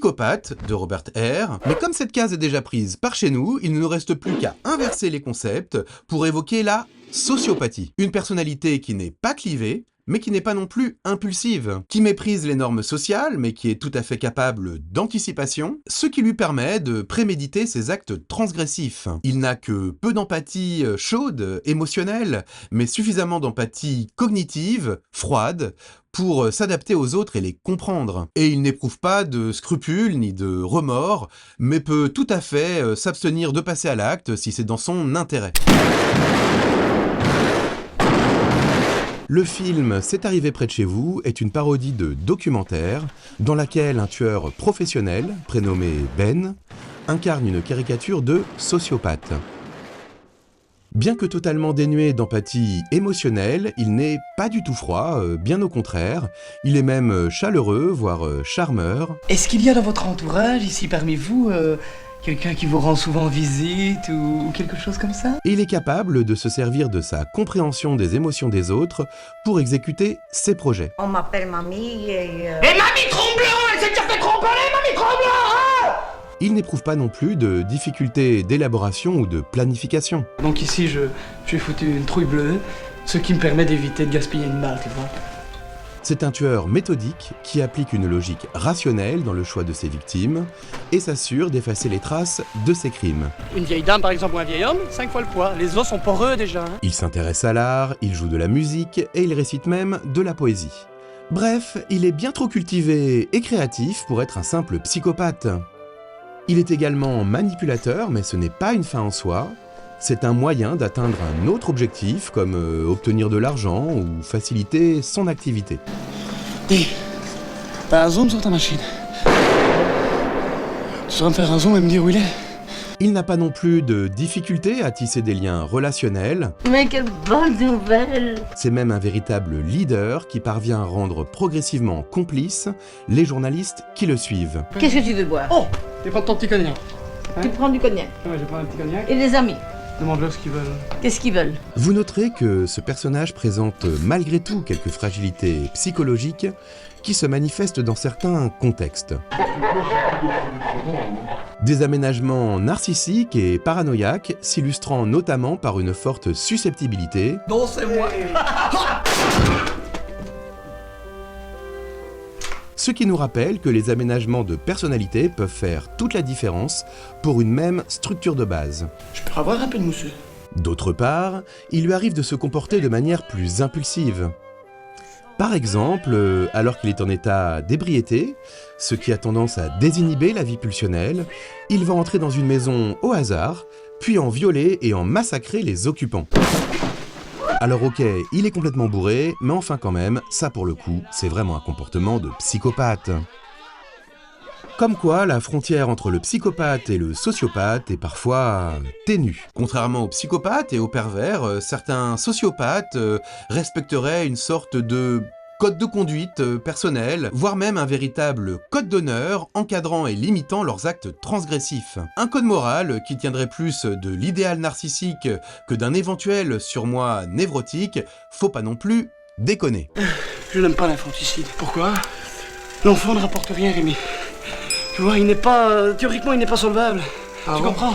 Psychopathe de Robert R. Mais comme cette case est déjà prise par chez nous, il ne nous reste plus qu'à inverser les concepts pour évoquer la sociopathie. Une personnalité qui n'est pas clivée, mais qui n'est pas non plus impulsive, qui méprise les normes sociales, mais qui est tout à fait capable d'anticipation, ce qui lui permet de préméditer ses actes transgressifs. Il n'a que peu d'empathie chaude, émotionnelle, mais suffisamment d'empathie cognitive, froide, pour s'adapter aux autres et les comprendre. Et il n'éprouve pas de scrupules ni de remords, mais peut tout à fait s'abstenir de passer à l'acte si c'est dans son intérêt. Le film C'est arrivé près de chez vous est une parodie de documentaire dans laquelle un tueur professionnel, prénommé Ben, incarne une caricature de sociopathe. Bien que totalement dénué d'empathie émotionnelle, il n'est pas du tout froid, bien au contraire. Il est même chaleureux, voire charmeur. Est-ce qu'il y a dans votre entourage, ici parmi vous, quelqu'un qui vous rend souvent visite ou quelque chose comme ça? Et il est capable de se servir de sa compréhension des émotions des autres pour exécuter ses projets. On m'appelle Mamie et... Mamie Tromblon, elle s'est déjà fait tromper, Mamie Tromblon! Il n'éprouve pas non plus de difficultés d'élaboration ou de planification. Donc ici, j'ai foutu une trouille bleue, ce qui me permet d'éviter de gaspiller une balle, tu vois. C'est un tueur méthodique qui applique une logique rationnelle dans le choix de ses victimes et s'assure d'effacer les traces de ses crimes. Une vieille dame par exemple ou un vieil homme, 5 fois le poids. Les os sont poreux déjà. Il s'intéresse à l'art, il joue de la musique et il récite même de la poésie. Bref, il est bien trop cultivé et créatif pour être un simple psychopathe. Il est également manipulateur, mais ce n'est pas une fin en soi. C'est un moyen d'atteindre un autre objectif, comme obtenir de l'argent ou faciliter son activité. Dis, t'as un zoom sur ta machine. Tu saurais me faire un zoom et me dire où il est? Il n'a pas non plus de difficulté à tisser des liens relationnels. Mais quelle bonne nouvelle! C'est même un véritable leader qui parvient à rendre progressivement complices les journalistes qui le suivent. Qu'est-ce que tu veux boire? Oh, tu prends ton petit cognac. Tu prends du cognac. Ouais, je vais prendre un petit cognac. Et les amis, Demande-leur ce qu'ils veulent. qu'est-ce qu'ils veulent? Vous noterez que ce personnage présente malgré tout quelques fragilités psychologiques qui se manifestent dans certains contextes. Des aménagements narcissiques et paranoïaques s'illustrant notamment par une forte susceptibilité. Non, c'est moi. Ce qui nous rappelle que les aménagements de personnalité peuvent faire toute la différence pour une même structure de base. Je peux avoir un peu de mousseux? D'autre part, il lui arrive de se comporter de manière plus impulsive. Par exemple, alors qu'il est en état d'ébriété, ce qui a tendance à désinhiber la vie pulsionnelle, il va entrer dans une maison au hasard, puis en violer et en massacrer les occupants. Alors ok, il est complètement bourré, mais enfin quand même, ça pour le coup, c'est vraiment un comportement de psychopathe. Comme quoi, la frontière entre le psychopathe et le sociopathe est parfois ténue. Contrairement aux psychopathes et aux pervers, certains sociopathes respecteraient une sorte de code de conduite personnel, voire même un véritable code d'honneur encadrant et limitant leurs actes transgressifs. Un code moral qui tiendrait plus de l'idéal narcissique que d'un éventuel surmoi névrotique, faut pas non plus déconner. Je n'aime pas l'infanticide. Pourquoi? L'enfant ne rapporte rien, Rémi. Tu vois, il n'est pas... théoriquement, il n'est pas solvable. Tu comprends?